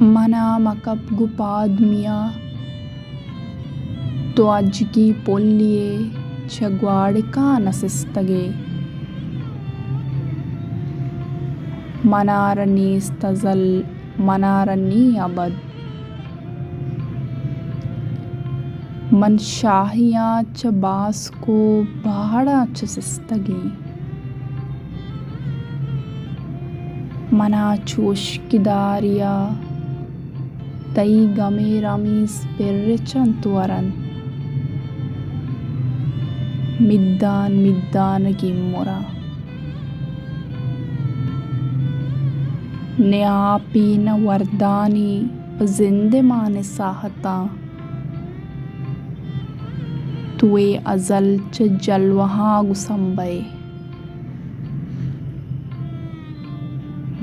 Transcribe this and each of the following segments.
मना मकब गुपादमिया तो अज्की पोल्लिये चग्वाड़िका नसिस्तगे मनारनी स्तजल मनारनी अबद मन शाहिया च बास को बाड़ा च सिस्तगी मना चूश किदारिया तई गमे रमीस पेर्रिचन तुअरन मिद्दान मिद्दान की मोरा न्यापीन वरदानी जिंदे माने साहता तुए अजल च जलवहा गुसंबे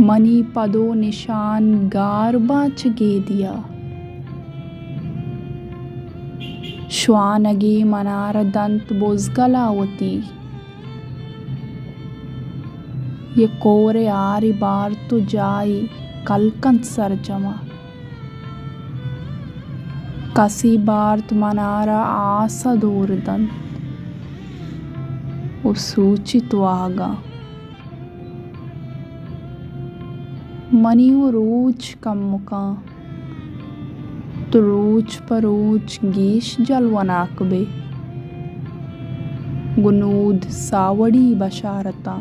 मनी पदो निशान गारबा च गेदिया श्वानगी मनार दंत बुजगलावती ये कोरे आरी बार तो जाई कलकंत सरजमा कसी बार तो मनारा आसा दूर दंत वो सूचित वागा मनी वो रोज कम मुका तो रोज पर रोज गीश जलवनाकबे गुनूद सावड़ी बशारता